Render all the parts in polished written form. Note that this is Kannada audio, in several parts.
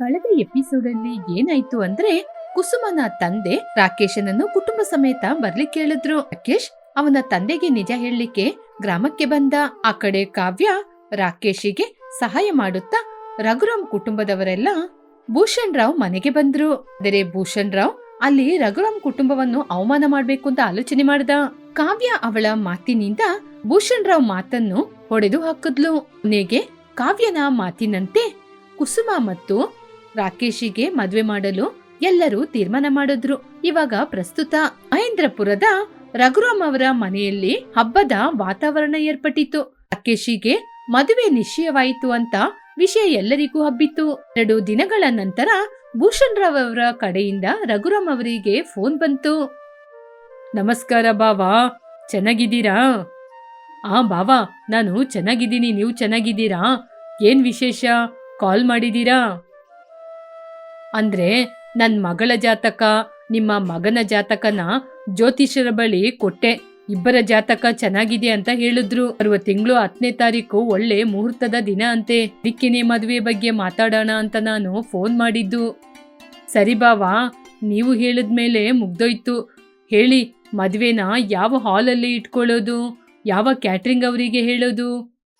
ಕಳೆದ ಎಪಿಸೋಡ್ ಅಲ್ಲಿ ಏನಾಯ್ತು ಅಂದ್ರೆ ಕುಸುಮನ ತಂದೆ ರಾಕೇಶನನ್ನು ಕುಟುಂಬ ಸಮೇತ ಬರ್ಲಿಕ್ಕೆ ಹೇಳಿದ್ರು. ರಾಕೇಶ್ ಅವನ ತಂದೆಗೆ ನಿಜ ಹೇಳಲಿಕ್ಕೆ ಗ್ರಾಮಕ್ಕೆ ಬಂದ. ಆ ಕಡೆ ಕಾವ್ಯ ರಾಕೇಶಿಗೆ ಸಹಾಯ ಮಾಡುತ್ತಾ ರಘುರಾಮ್ ಕುಟುಂಬದವರೆಲ್ಲ ಭೂಷಣ್ ರಾವ್ ಮನೆಗೆ ಬಂದ್ರು. ಆದರೆ ಭೂಷಣ್ ರಾವ್ ಅಲ್ಲಿ ರಘುರಾಮ್ ಕುಟುಂಬವನ್ನು ಅವಮಾನ ಮಾಡ್ಬೇಕು ಅಂತ ಆಲೋಚನೆ ಮಾಡ್ದ. ಕಾವ್ಯ ಅವಳ ಮಾತಿನಿಂದ ಭೂಷಣ್ ರಾವ್ ಮಾತನ್ನು ಹೊಡೆದು ಹಾಕಿದ್ಲು. ಕೊನೆಗೆ ಕಾವ್ಯನ ಮಾತಿನಂತೆ ಕುಸುಮ ಮತ್ತು ರಾಕೇಶಿಗೆ ಮದ್ವೆ ಮಾಡಲು ಎಲ್ಲರೂ ತೀರ್ಮಾನ ಮಾಡಿದ್ರು. ಇವಾಗ ಪ್ರಸ್ತುತ ಮಹೇಂದ್ರಪುರದ ರಘುರಾಮ್ ಅವರ ಮನೆಯಲ್ಲಿ ಹಬ್ಬದ ವಾತಾವರಣ ಏರ್ಪಟ್ಟಿತು. ರಾಕೇಶಿಗೆ ಮದುವೆ ನಿಶ್ಚಯವಾಯಿತು ಅಂತ ವಿಷಯ ಎಲ್ಲರಿಗೂ ಹಬ್ಬಿತ್ತು. 2 ದಿನಗಳ ನಂತರ ಭೂಷಣ್ ರಾವ್ ಅವರ ಕಡೆಯಿಂದ ರಘುರಾಮ್ ಅವರಿಗೆ ಫೋನ್ ಬಂತು. ನಮಸ್ಕಾರ ಬಾವಾ, ಚೆನ್ನಾಗಿದ್ದೀರಾ? ಬಾವಾ, ನಾನು ಚೆನ್ನಾಗಿದ್ದೀನಿ, ನೀವು ಚೆನ್ನಾಗಿದ್ದೀರಾ? ಏನ್ ವಿಶೇಷ, ಕಾಲ್ ಮಾಡಿದೀರಾ? ಅಂದ್ರೆ ನನ್ ಮಗಳ ಜಾತಕ, ನಿಮ್ಮ ಮಗನ ಜಾತಕನ ಜ್ಯೋತಿಷರ ಬಳಿ ಕೊಟ್ಟೆ. ಇಬ್ಬರ ಜಾತಕ ಚೆನ್ನಾಗಿದೆ ಅಂತ ಹೇಳಿದ್ರು. 6 ತಿಂಗಳು 10ನೇ ತಾರೀಕು ಒಳ್ಳೆ ಮುಹೂರ್ತದ ದಿನ ಅಂತೆ. ಅದಕ್ಕೇನೆ ಮದುವೆ ಬಗ್ಗೆ ಮಾತಾಡೋಣ ಅಂತ ನಾನು ಫೋನ್ ಮಾಡಿದ್ದು. ಸರಿ ಬಾವಾ, ನೀವು ಹೇಳಿದ್ಮೇಲೆ ಮುಗ್ದೋಯ್ತು. ಹೇಳಿ, ಮದುವೆನ ಯಾವ ಹಾಲಲ್ಲಿ ಇಟ್ಕೊಳ್ಳೋದು, ಯಾವ ಕ್ಯಾಟ್ರಿಂಗ್ ಅವರಿಗೆ ಹೇಳೋದು,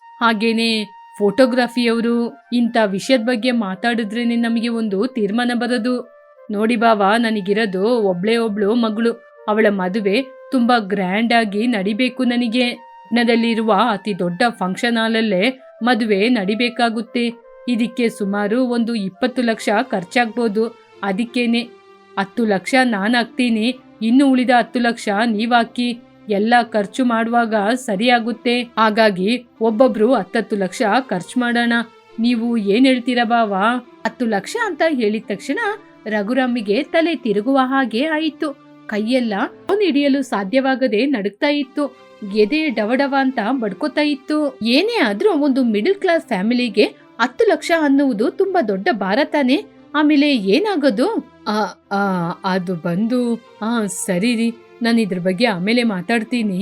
ಹಾಗೇನೆ ಫೋಟೋಗ್ರಫಿಯವರು, ಇಂಥ ವಿಷಯದ ಬಗ್ಗೆ ಮಾತಾಡಿದ್ರೇನೆ ನಮಗೆ ಒಂದು ತೀರ್ಮಾನ ಬರೋದು. ನೋಡಿ ಬಾವಾ, ನನಗಿರೋದು ಒಬ್ಳು ಮಗಳು. ಅವಳ ಮದುವೆ ತುಂಬಾ ಗ್ರ್ಯಾಂಡ್ ಆಗಿ ನಡಿಬೇಕು. ನನಗೆ ಪಟ್ಟಣದಲ್ಲಿರುವ ಅತಿ ದೊಡ್ಡ ಫಂಕ್ಷನ್ ಹಾಲಲ್ಲೇ ಮದುವೆ ನಡಿಬೇಕಾಗುತ್ತೆ. ಇದಕ್ಕೆ ಸುಮಾರು ಒಂದು 20 ಲಕ್ಷ ಖರ್ಚಾಗ್ಬೋದು. ಅದಕ್ಕೇನೆ 10 ಲಕ್ಷ ನಾನು ಹಾಕ್ತೀನಿ, ಇನ್ನು ಉಳಿದ 10 ಲಕ್ಷ ನೀವಾಕಿ. ಎಲ್ಲ ಖರ್ಚು ಮಾಡುವಾಗ ಸರಿಯಾಗುತ್ತೆ. ಹಾಗಾಗಿ ಒಬ್ಬೊಬ್ರು 10 ಲಕ್ಷ ಖರ್ಚು ಮಾಡೋಣ. ನೀವು ಏನ್ ಹೇಳ್ತೀರಾ ಬಾವಾ? 10 ಲಕ್ಷ ಅಂತ ಹೇಳಿದ ತಕ್ಷಣ ರಘುರಾಮಿಗೆ ತಲೆ ತಿರುಗುವ ಹಾಗೆ ಆಯಿತು. ಕೈಯೆಲ್ಲ ಫೋನ್ ಹಿಡಿಯಲು ಸಾಧ್ಯವಾಗದೆ ನಡುಗ್ತಾ ಇತ್ತು. ಎದೆ ಡವಡವ ಅಂತ ಬಡ್ಕೋತಾ ಇತ್ತು. ಏನೇ ಆದ್ರೂ ಒಂದು ಮಿಡಲ್ ಕ್ಲಾಸ್ ಫ್ಯಾಮಿಲಿಗೆ 10 ಲಕ್ಷ ಅನ್ನುವುದು ತುಂಬಾ ದೊಡ್ಡ ಭಾರ ತಾನೆ. ಆಮೇಲೆ ಏನಾಗೋದು? ಅದು ಬಂದು ಸರಿ ರೀ, ನಾನು ಇದ್ರ ಬಗ್ಗೆ ಆಮೇಲೆ ಮಾತಾಡ್ತೀನಿ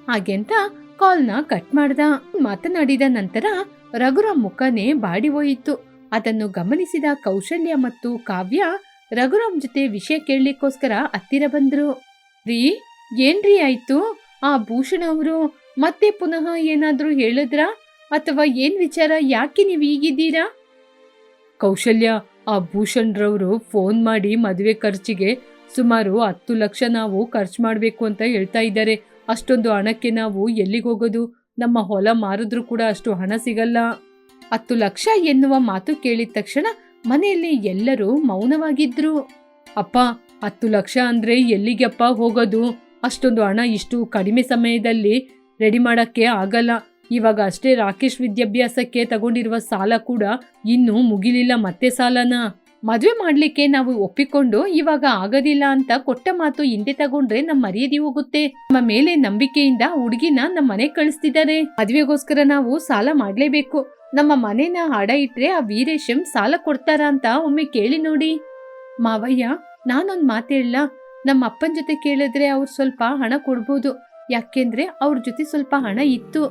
ಹಾಗೆ ಅಂತ ಕಾಲ್ನ ಕಟ್ ಮಾಡ್ದ. ಮಾತನಾಡಿದ ನಂತರ ರಘುರಾಮ್ ಮುಖನೇ ಬಾಡಿ ಹೋಯಿತು. ಅದನ್ನು ಗಮನಿಸಿದ ಕೌಶಲ್ಯ ಮತ್ತು ಕಾವ್ಯ ರಘುರಾಮ್ ಜೊತೆ ವಿಷಯ ಕೇಳಲಿಕ್ಕೋಸ್ಕರ ಹತ್ತಿರ ಬಂದ್ರು. ರೀ, ಏನ್ರೀ ಆಯ್ತು? ಭೂಷಣ್ ಅವರು ಮತ್ತೆ ಪುನಃ ಏನಾದ್ರೂ ಹೇಳಿದ್ರಾ ಅಥವಾ ಏನ್ ವಿಚಾರ? ಯಾಕೆ ನೀವು ಹೀಗಿದ್ದೀರಾ? ಕೌಶಲ್ಯ, ಭೂಷಣ್ ರವರು ಫೋನ್ ಮಾಡಿ ಮದುವೆ ಖರ್ಚಿಗೆ ಸುಮಾರು 10 ಲಕ್ಷ ನಾವು ಖರ್ಚು ಮಾಡಬೇಕು ಅಂತ ಹೇಳ್ತಾ ಇದ್ದಾರೆ. ಅಷ್ಟೊಂದು ಹಣಕ್ಕೆ ನಾವು ಎಲ್ಲಿಗೆ ಹೋಗೋದು? ನಮ್ಮ ಹೊಲ ಮಾರಿದ್ರೂ ಕೂಡ ಅಷ್ಟು ಹಣ ಸಿಗಲ್ಲ. 10 ಲಕ್ಷ ಎನ್ನುವ ಮಾತು ಕೇಳಿದ ತಕ್ಷಣ ಮನೆಯಲ್ಲಿ ಎಲ್ಲರೂ ಮೌನವಾಗಿದ್ರು. ಅಪ್ಪ, 10 ಲಕ್ಷ ಅಂದ್ರೆ ಎಲ್ಲಿಗೆಪ್ಪ ಹೋಗೋದು? ಅಷ್ಟೊಂದು ಹಣ ಇಷ್ಟು ಕಡಿಮೆ ಸಮಯದಲ್ಲಿ ರೆಡಿ ಮಾಡಕ್ಕೆ ಆಗಲ್ಲ. ಇವಾಗ ಅಷ್ಟೇ ರಾಕೇಶ್ ವಿದ್ಯಾಭ್ಯಾಸಕ್ಕೆ ತಗೊಂಡಿರುವ ಸಾಲ ಕೂಡ ಇನ್ನೂ ಮುಗಿಲಿಲ್ಲ, ಮತ್ತೆ ಸಾಲನ. ಮದುವೆ ಮಾಡ್ಲಿಕ್ಕೆ ನಾವು ಒಪ್ಪಿಕೊಂಡು ಇವಾಗ ಆಗೋದಿಲ್ಲ ಅಂತ ಕೊಟ್ಟ ಮಾತು ಹಿಂದೆ ತಗೊಂಡ್ರೆ ನಮ್ಮ ಮರ್ಯಾದೆ ಹೋಗುತ್ತೆ. ನಮ್ಮ ಮೇಲೆ ನಂಬಿಕೆಯಿಂದ ಹುಡುಗಿನ ನಮ್ಮ ಮನೆ ಕಳಿಸ್ತಿದ್ದಾರೆ. ಮದುವೆಗೋಸ್ಕರ ನಾವು ಸಾಲ ಮಾಡ್ಲೇಬೇಕು. ನಮ್ಮ ಮನೆನ ಅಡ ಇಟ್ರೆ ಆ ವೀರೇಶಂ ಸಾಲ ಕೊಡ್ತಾರ ಅಂತ ಒಮ್ಮೆ ಕೇಳಿ ನೋಡಿ. ಮಾವಯ್ಯ, ನಾನೊಂದ್ ಮಾತು ಹೇಳ, ನಮ್ಮ ಅಪ್ಪನ ಜೊತೆ ಕೇಳಿದ್ರೆ ಅವ್ರು ಸ್ವಲ್ಪ ಹಣ ಕೊಡ್ಬೋದು. ಯಾಕೆಂದ್ರೆ ಅವ್ರ ಜೊತೆ ಸ್ವಲ್ಪ ಹಣ ಇತ್ತು.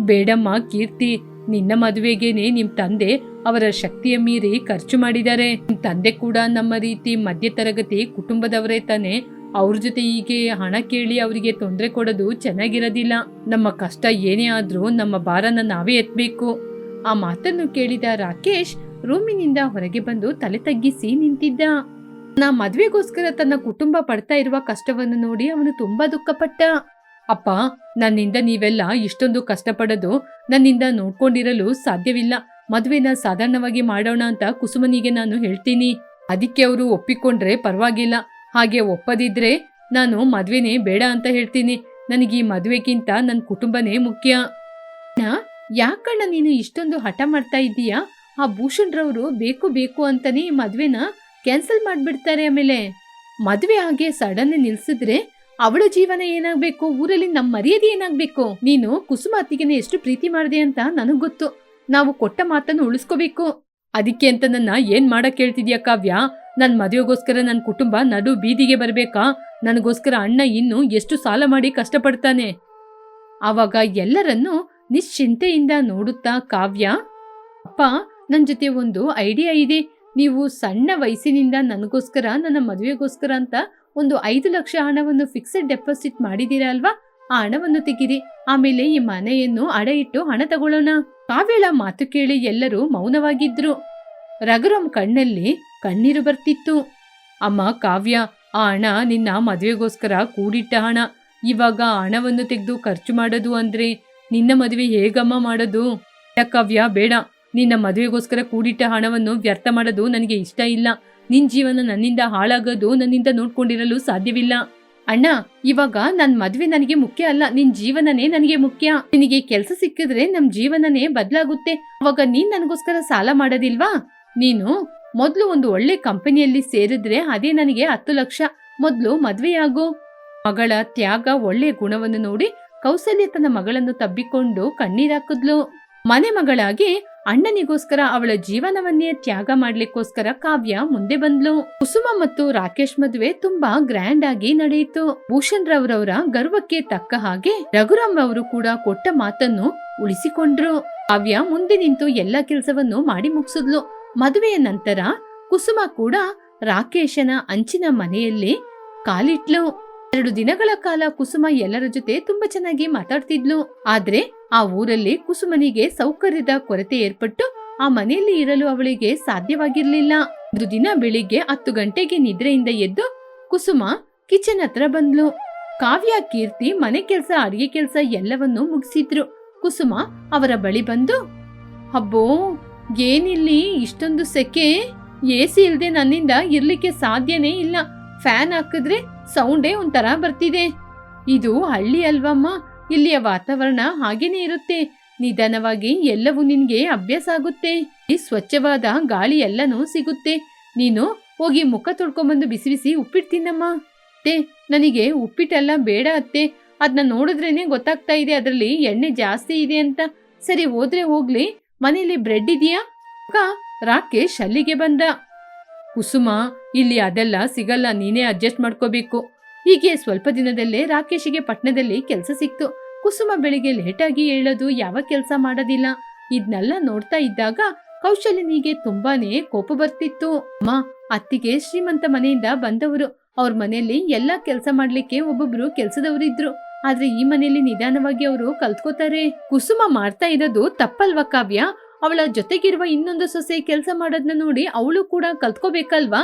ಬೇಡಮ್ಮ ಕೀರ್ತಿ, ನಿನ್ನ ಮದುವೆಗೇನೆ ನಿಮ್ ತಂದೆ ಅವರ ಶಕ್ತಿಯ ಮೀರಿ ಖರ್ಚು ಮಾಡಿದ್ದಾರೆ. ನಿಮ್ ತಂದೆ ಕೂಡ ನಮ್ಮ ರೀತಿ ಮಧ್ಯ ತರಗತಿ ಕುಟುಂಬದವರೇ ತಾನೆ. ಅವ್ರ ಜೊತೆ ಹೀಗೆ ಹಣ ಕೇಳಿ ಅವರಿಗೆ ತೊಂದರೆ ಕೊಡೋದು ಚೆನ್ನಾಗಿರೋದಿಲ್ಲ. ನಮ್ಮ ಕಷ್ಟ ಏನೇ ಆದ್ರೂ ನಮ್ಮ ಭಾರನ ನಾವೇ ಎತ್ತಬೇಕು. ಆ ಮಾತನ್ನು ಕೇಳಿದ ರಾಕೇಶ್ ರೂಮಿನಿಂದ ಹೊರಗೆ ಬಂದು ತಲೆ ತಗ್ಗಿಸಿ ನಿಂತಿದ್ದ. ಮದ್ವೆಗೋಸ್ಕರ ತನ್ನ ಕುಟುಂಬ ಪಡ್ತಾ ಇರುವ ಕಷ್ಟವನ್ನು ನೋಡಿ ಅವನು ತುಂಬಾ ದುಃಖಪಟ್ಟ. ಅಪ್ಪ, ನನ್ನಿಂದ ನೀವೆಲ್ಲ ಇಷ್ಟೊಂದು ಕಷ್ಟಪಡೋದು ನನ್ನಿಂದ ನೋಡ್ಕೊಂಡಿರಲು ಸಾಧ್ಯವಿಲ್ಲ. ಮದುವೆನ ಸಾಧಾರಣವಾಗಿ ಮಾಡೋಣ ಅಂತ ಕುಸುಮನಿಗೆ ನಾನು ಹೇಳ್ತೀನಿ. ಅದಕ್ಕೆ ಅವರು ಒಪ್ಪಿಕೊಂಡ್ರೆ ಪರವಾಗಿಲ್ಲ, ಹಾಗೆ ಒಪ್ಪದಿದ್ರೆ ನಾನು ಮದ್ವೆನೇ ಬೇಡ ಅಂತ ಹೇಳ್ತೀನಿ. ನನಗೆ ಈ ಮದುವೆಗಿಂತ ನನ್ನ ಕುಟುಂಬನೇ ಮುಖ್ಯ. ಯಾಕಣ್ಣ ನೀನು ಇಷ್ಟೊಂದು ಹಠ ಮಾಡ್ತಾ ಇದ್ದೀಯಾ? ಆ ಭೂಷಣ್ ರವರು ಬೇಕು ಅಂತಾನೆ ಈ ಮದ್ವೆನ ಕ್ಯಾನ್ಸಲ್ ಮಾಡ್ಬಿಡ್ತಾರೆ. ಆಮೇಲೆ ಮದ್ವೆ ಹಾಗೆ ಸಡನ್ ನಿಲ್ಸಿದ್ರೆ ಅವಳ ಜೀವನ ಏನಾಗ್ಬೇಕು? ಊರಲ್ಲಿ ನಮ್ಮ ಮರ್ಯಾದೆ ಏನಾಗ್ಬೇಕು? ನೀನು ಕುಸುಮ ಅತ್ತಿಗೆನ ಎಷ್ಟು ಪ್ರೀತಿ ಮಾಡಿದೆ ಅಂತ ನನಗ್ ಗೊತ್ತು. ನಾವು ಕೊಟ್ಟ ಮಾತನ್ನು ಉಳಿಸ್ಕೋಬೇಕು. ಅದಕ್ಕೆ ಅಂತ ನನ್ನ ಏನ್ ಮಾಡಕ್ ಹೇಳ್ತಿದ್ಯಾ ಕಾವ್ಯ? ನನ್ ಮದುವೆಗೋಸ್ಕರ ನನ್ನ ಕುಟುಂಬ ನಡು ಬೀದಿಗೆ ಬರ್ಬೇಕಾ? ನನಗೋಸ್ಕರ ಅಣ್ಣ ಇನ್ನು ಎಷ್ಟು ಸಾಲ ಮಾಡಿ ಕಷ್ಟಪಡ್ತಾನೆ. ಆವಾಗ ಎಲ್ಲರನ್ನೂ ನಿಶ್ಚಿಂತೆಯಿಂದ ನೋಡುತ್ತಾ ಕಾವ್ಯ, ಅಪ್ಪ, ನನ್ ಜೊತೆ ಒಂದು ಐಡಿಯಾ ಇದೆ. ನೀವು ಸಣ್ಣ ವಯಸ್ಸಿನಿಂದ ನನಗೋಸ್ಕರ, ನನ್ನ ಮದುವೆಗೋಸ್ಕರ ಅಂತ ಒಂದು 5 ಲಕ್ಷ ಹಣವನ್ನು ಫಿಕ್ಸೆಡ್ ಡೆಪಾಸಿಟ್ ಮಾಡಿದೀರಾ ಅಲ್ವಾ? ಆ ಹಣವನ್ನು ತೆಗೀರಿ. ಆಮೇಲೆ ಈ ಮನೆಯನ್ನು ಅಡ ಇಟ್ಟು ಹಣ ತಗೊಳ್ಳೋಣ. ಕಾವ್ಯಳ ಮಾತು ಕೇಳಿ ಎಲ್ಲರೂ ಮೌನವಾಗಿದ್ರು. ರಘುರಾಮ್ ಕಣ್ಣಲ್ಲಿ ಕಣ್ಣೀರು ಬರ್ತಿತ್ತು. ಅಮ್ಮ ಕಾವ್ಯ, ಆ ಹಣ ನಿನ್ನ ಮದುವೆಗೋಸ್ಕರ ಕೂಡಿಟ್ಟ ಹಣ. ಇವಾಗ ಆ ಹಣವನ್ನು ತೆಗೆದು ಖರ್ಚು ಮಾಡೋದು ಅಂದ್ರೆ ನಿನ್ನ ಮದುವೆ ಹೇಗಮ್ಮ ಮಾಡೋದು? ಕಾವ್ಯ ಬೇಡ, ನಿನ್ನ ಮದುವೆಗೋಸ್ಕರ ಕೂಡಿಟ್ಟ ಹಣವನ್ನು ವ್ಯರ್ಥ ಮಾಡೋದು ನನಗೆ ಇಷ್ಟ ಇಲ್ಲ. ನಿನ್ ಜೀವನ ನನ್ನಿಂದ ಹಾಳಾಗೋದು ನನ್ನಿಂದ ನೋಡ್ಕೊಂಡಿರಲು ಸಾಧ್ಯವಿಲ್ಲ. ಅಣ್ಣ, ಇವಾಗ ನನ್ ಮದ್ವೆ ನನಗೆ ಮುಖ್ಯ ಅಲ್ಲ, ನಿನ್ ಜೀವನನೇ ನನಗೆ ಮುಖ್ಯ. ನಿನಗೆ ಕೆಲಸ ಸಿಕ್ಕಿದ್ರೆ ನಮ್ ಜೀವನನೇ ಬದಲಾಗುತ್ತೆ. ಅವಾಗ ನೀನ್ ನನಗೋಸ್ಕರ ಸಾಲ ಮಾಡೋದಿಲ್ವಾ? ನೀನು ಮೊದ್ಲು ಒಂದು ಒಳ್ಳೆ ಕಂಪನಿಯಲ್ಲಿ ಸೇರಿದ್ರೆ ಅದೇ ನನಗೆ 10 ಲಕ್ಷ. ಮೊದ್ಲು ಮದ್ವೆಯಾಗು. ಮಗಳ ತ್ಯಾಗ, ಒಳ್ಳೆ ಗುಣವನ್ನು ನೋಡಿ ಕೌಸಲ್ಯ ತನ್ನ ಮಗಳನ್ನು ತಬ್ಬಿಕೊಂಡು ಕಣ್ಣೀರಾಕಿದ್ಲು. ಮನೆ ಮಗಳಾಗಿ ಅಣ್ಣನಿಗೋಸ್ಕರ ಅವಳ ಜೀವನವನ್ನೇ ತ್ಯಾಗ ಮಾಡ್ಲಿಕ್ಕೋಸ್ಕರ ಕಾವ್ಯ ಮುಂದೆ ಬಂದ್ಲು. ಕುಸುಮ ಮತ್ತು ರಾಕೇಶ್ ಮದುವೆ ತುಂಬಾ ಗ್ರ್ಯಾಂಡ್ ಆಗಿ ನಡೆಯಿತು. ಭೂಷಣ್ ರವರವರ ಗರ್ವಕ್ಕೆ ತಕ್ಕ ಹಾಗೆ ರಘುರಾಮ್ ಅವರು ಕೂಡ ಕೊಟ್ಟ ಮಾತನ್ನು ಉಳಿಸಿಕೊಂಡ್ರು. ಕಾವ್ಯ ಮುಂದೆ ನಿಂತು ಎಲ್ಲಾ ಕೆಲಸವನ್ನು ಮಾಡಿ ಮುಗಿಸಿದ್ಲು. ಮದುವೆಯ ನಂತರ ಕುಸುಮ ಕೂಡ ರಾಕೇಶನ ಅಂಚಿನ ಮನೆಯಲ್ಲಿ ಕಾಲಿಟ್ಲು. 2 ದಿನಗಳ ಕಾಲ ಕುಸುಮ ಎಲ್ಲರ ಜೊತೆ ತುಂಬಾ ಚೆನ್ನಾಗಿ ಮಾತಾಡ್ತಿದ್ಲು. ಆದ್ರೆ ಆ ಊರಲ್ಲಿ ಕುಸುಮನಿಗೆ ಸೌಕರ್ಯದ ಕೊರತೆ ಏರ್ಪಟ್ಟು ಆ ಮನೆಯಲ್ಲಿ ಇರಲು ಅವಳಿಗೆ ಸಾಧ್ಯವಾಗಿರ್ಲಿಲ್ಲ. ಒಂದು ದಿನ ಬೆಳಿಗ್ಗೆ 10 ಗಂಟೆಗೆ ನಿದ್ರೆಯಿಂದ ಎದ್ದು ಕುಸುಮ ಕಿಚನ್ ಹತ್ರ ಬಂದ್ಲು. ಕಾವ್ಯ, ಕೀರ್ತಿ ಮನೆ ಕೆಲಸ, ಅಡಿಗೆ ಕೆಲಸ ಎಲ್ಲವನ್ನೂ ಮುಗಿಸಿದ್ರು. ಕುಸುಮ ಅವರ ಬಳಿ ಬಂದು, ಅಬ್ಬೋ ಏನಿಲ್ಲಿ ಇಷ್ಟೊಂದು ಸೆಕೆ, ಎಸಿ ಇಲ್ದೆ ನನ್ನಿಂದ ಇರ್ಲಿಕ್ಕೆ ಸಾಧ್ಯನೇ ಇಲ್ಲ. ಫ್ಯಾನ್ ಹಾಕಿದ್ರೆ ಸೌಂಡೇ ಒಂಥರ ಬರ್ತಿದೆ. ಇದು ಹಳ್ಳಿ ಅಲ್ವಮ್ಮ, ಇಲ್ಲಿಯ ವಾತಾವರಣ ಹಾಗೇನೆ ಇರುತ್ತೆ. ನಿಧಾನವಾಗಿ ಎಲ್ಲವೂ ನಿನ್ಗೆ ಅಭ್ಯಾಸ ಆಗುತ್ತೆ. ಈ ಸ್ವಚ್ಛವಾದ ಗಾಳಿ ಎಲ್ಲನೂ ಸಿಗುತ್ತೆ. ನೀನು ಹೋಗಿ ಮುಖ ತೊಳ್ಕೊಂಬಂದು ಬಿಸಿ ಬಿಸಿ ಉಪ್ಪಿಟ್ಟು ತಿನ್ನಮ್ಮ. ಅತ್ತೆ, ನನಗೆ ಉಪ್ಪಿಟ್ಟೆಲ್ಲ ಬೇಡ ಅತ್ತೆ. ಅದನ್ನ ನೋಡಿದ್ರೇನೆ ಗೊತ್ತಾಗ್ತಾ ಇದೆ ಅದರಲ್ಲಿ ಎಣ್ಣೆ ಜಾಸ್ತಿ ಇದೆ ಅಂತ. ಸರಿ, ಹೋದ್ರೆ ಹೋಗ್ಲಿ, ಮನೇಲಿ ಬ್ರೆಡ್ ಇದೆಯಾ? ರಾಕೇಶ್ ಅಲ್ಲಿಗೆ ಬಂದ. ಕುಸುಮ, ಇಲ್ಲಿ ಅದೆಲ್ಲ ಸಿಗಲ್ಲ, ನೀನೇ ಅಡ್ಜಸ್ಟ್ ಮಾಡ್ಕೋಬೇಕು. ಹೀಗೆ ಸ್ವಲ್ಪ ದಿನದಲ್ಲೇ ರಾಕೇಶಿಗೆ ಪಟ್ಟಣದಲ್ಲಿ ಕೆಲಸ ಸಿಕ್ತು. ಕುಸುಮ ಬೆಳಿಗ್ಗೆ ಲೇಟಾಗಿ ಹೇಳೋದು, ಯಾವ ಕೆಲಸ ಮಾಡೋದಿಲ್ಲ. ಇದನ್ನೆಲ್ಲ ನೋಡ್ತಾ ಇದ್ದಾಗ ಕೌಶಲ್ಯನಿಗೆ ತುಂಬಾನೇ ಕೋಪ ಬರ್ತಿತ್ತು. ಅಮ್ಮ, ಅತ್ತಿಗೆ ಶ್ರೀಮಂತ ಮನೆಯಿಂದ ಬಂದವರು. ಅವ್ರ ಮನೆಯಲ್ಲಿ ಎಲ್ಲಾ ಕೆಲಸ ಮಾಡ್ಲಿಕ್ಕೆ ಒಬ್ಬೊಬ್ರು ಕೆಲಸದವರಿದ್ರು. ಆದ್ರೆ ಈ ಮನೆಯಲ್ಲಿ ನಿಧಾನವಾಗಿ ಅವರು ಕಲ್ತ್ಕೋತಾರೆ. ಕುಸುಮ ಮಾಡ್ತಾ ಇರೋದು ತಪ್ಪಲ್ವಾ ಕಾವ್ಯ? ಅವಳ ಜೊತೆಗಿರುವ ಇನ್ನೊಂದು ಸೊಸೆ ಕೆಲಸ ಮಾಡೋದನ್ನ ನೋಡಿ ಅವಳು ಕೂಡ ಕಲ್ತ್ಕೋಬೇಕಲ್ವಾ?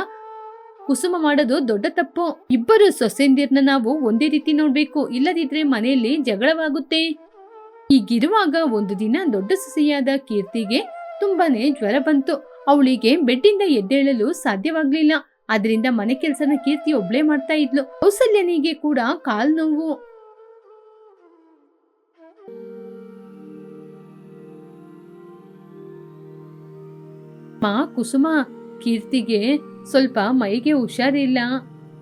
ಕುಸುಮ ಮಾಡೋದು ದೊಡ್ಡ ತಪ್ಪು. ಇಬ್ಬರು ಸೊಸೆಂದಿರ್ನ ನಾವು ಒಂದೇ ರೀತಿ ನೋಡ್ಬೇಕು, ಇಲ್ಲದಿದ್ರೆ ಮನೆಯಲ್ಲಿ ಜಗಳವಾಗುತ್ತೆ. ಹೀಗಿರುವಾಗ ಒಂದು ದಿನ ದೊಡ್ಡ ಸೊಸೆಯಾದ ಕೀರ್ತಿಗೆ ತುಂಬಾನೇ ಜ್ವರ ಬಂತು. ಅವಳಿಗೆ ಬೆಡ್ಡಿಂದ ಎದ್ದೇಳಲು ಸಾಧ್ಯವಾಗ್ಲಿಲ್ಲ. ಅದರಿಂದ ಮನೆ ಕೆಲಸನ ಕೀರ್ತಿ ಒಬ್ಳೇ ಮಾಡ್ತಾ ಇದ್ಲು. ಕೌಸಲ್ಯನಿಗೆ ಕೂಡ ಕಾಲ್ ನೋವು. ಕುಸುಮ, ಕೀರ್ತಿಗೆ ಸ್ವಲ್ಪ ಮೈಗೆ ಹುಷಾರಿಲ್ಲ.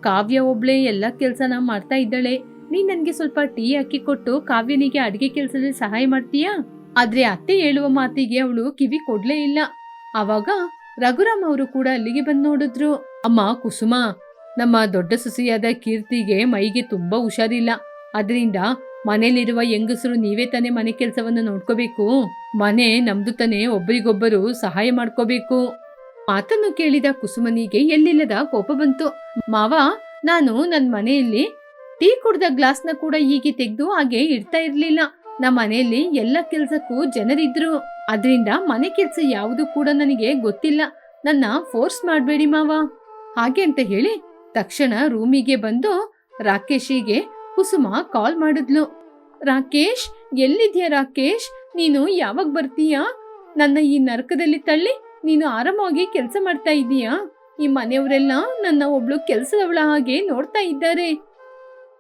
ಕಾವ್ಯ ಒಬ್ಳೆ ಎಲ್ಲ ಕೆಲ್ಸನ ಮಾಡ್ತಾ ಇದ್ದಾಳೆ. ನೀನ್ ನನ್ಗೆ ಸ್ವಲ್ಪ ಟೀ ಹಾಕಿ ಕೊಟ್ಟು ಕಾವ್ಯನಿಗೆ ಅಡಿಗೆ ಕೆಲಸದಲ್ಲಿ ಸಹಾಯ ಮಾಡ್ತೀಯಾ? ಆದ್ರೆ ಅತ್ತೆ ಹೇಳುವ ಮಾತಿಗೆ ಅವಳು ಕಿವಿ ಕೊಡ್ಲೇ ಇಲ್ಲ. ಆವಾಗ ರಘುರಾಮ್ ಅವರು ಕೂಡ ಅಲ್ಲಿಗೆ ಬಂದು ನೋಡಿದ್ರು. ಅಮ್ಮ ಕುಸುಮ, ನಮ್ಮ ದೊಡ್ಡ ಸೊಸೆಯಾದ ಕೀರ್ತಿಗೆ ಮೈಗೆ ತುಂಬಾ ಹುಷಾರಿಲ್ಲ. ಅದರಿಂದ ಮನೇಲಿರುವ ಹೆಂಗಸರು ನೀವೇ ತಾನೇ ಮನೆ ಕೆಲಸವನ್ನ ನೋಡ್ಕೋಬೇಕು. ಮನೆ ನಮ್ದು ತಾನೇ, ಒಬ್ಬರಿಗೊಬ್ಬರು ಸಹಾಯ ಮಾಡ್ಕೋಬೇಕು. ಮಾತನ್ನು ಕೇಳಿದ ಕುಸುಮನಿಗೆ ಎಲ್ಲಿಲ್ಲದ ಕೋಪ ಬಂತು. ಮಾವ, ನಾನು ನನ್ ಮನೆಯಲ್ಲಿ ಟೀ ಕುಡ್ದ ಗ್ಲಾಸ್ನ ಕೂಡ ಹೀಗೆ ತೆಗೆದು ಹಾಗೆ ಇಡ್ತಾ ಇರ್ಲಿಲ್ಲ. ನಮ್ಮ ಮನೆಯಲ್ಲಿ ಎಲ್ಲ ಕೆಲ್ಸಕ್ಕೂ ಜನರಿದ್ರು. ಅದರಿಂದ ಮನೆ ಕೆಲ್ಸ ಯಾವುದು ಕೂಡ ನನಗೆ ಗೊತ್ತಿಲ್ಲ. ನನ್ನ ಫೋರ್ಸ್ ಮಾಡ್ಬೇಡಿ ಮಾವ. ಹಾಗೆ ಅಂತ ಹೇಳಿ ತಕ್ಷಣ ರೂಮಿಗೆ ಬಂದು ರಾಕೇಶಿಗೆ ಕುಸುಮ ಕಾಲ್ ಮಾಡಿದ್ಲು. ರಾಕೇಶ್, ಎಲ್ಲಿದ್ಯಾ ರಾಕೇಶ್? ನೀನು ಯಾವಾಗ ಬರ್ತೀಯಾ? ನನ್ನ ಈ ನರಕದಲ್ಲಿ ತಳ್ಳಿ ನೀನು ಆರಾಮವಾಗಿ ಕೆಲಸ ಮಾಡ್ತಾ ಇದೀಯಾ? ಈ ಮನೆಯವರೆಲ್ಲ ನನ್ನ ಒಬ್ಳು ಕೆಲಸದವಳ ಹಾಗೆ ನೋಡ್ತಾ ಇದ್ದಾರೆ.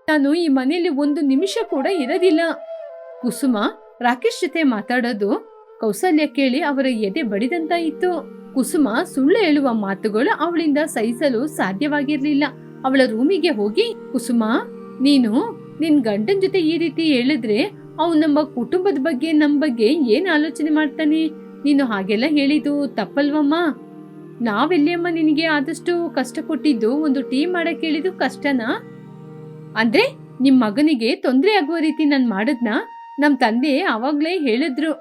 ನಾನು ಈ ಮನೆಯಲ್ಲಿ ಒಂದು ನಿಮಿಷ ಕೂಡ ಇರೋದಿಲ್ಲ. ಕುಸುಮ ರಾಕೇಶ್ ಜೊತೆ ಮಾತಾಡೋದು ಕೌಸಲ್ಯ ಕೇಳಿ ಅವರ ಎದೆ ಬಡಿದಂತ ಇತ್ತು. ಕುಸುಮ ಸುಳ್ಳು ಹೇಳುವ ಮಾತುಗಳು ಅವಳಿಂದ ಸಹಿಸಲು ಸಾಧ್ಯವಾಗಿರ್ಲಿಲ್ಲ. ಅವಳ ರೂಮಿಗೆ ಹೋಗಿ, ಕುಸುಮ, ನೀನು ನಿನ್ ಗಂಡನ್ ಜೊತೆ ಈ ರೀತಿ ಹೇಳಿದ್ರೆ ಅವ್ನು ನಮ್ಮ ಕುಟುಂಬದ ಬಗ್ಗೆ, ನಮ್ ಬಗ್ಗೆ ಏನ್ ಆಲೋಚನೆ ಮಾಡ್ತಾನೆ? ನೀನು ಹಾಗೆಲ್ಲ ಹೇಳಿದ್ದು ತಪ್ಪಲ್ವಮ್ಮ. ನಾವೆಲ್ಲಿ ಅಮ್ಮ ನಿನಗೆ ಆದಷ್ಟು ಕಷ್ಟ ಕೊಟ್ಟಿದ್ದು? ಒಂದು ಟೀ ಮಾಡಕ್ ಹೇಳಿದ್ದು ಕಷ್ಟನಾ? ಅಂದ್ರೆ ನಿಮ್ ಮಗನಿಗೆ ತೊಂದ್ರೆ ಆಗುವ ರೀತಿ ನಾನ್ ಮಾಡದ್ನ ನಮ್ ತಂದೆ ಅವಾಗ್ಲೇ ಹೇಳಿದ್ರು.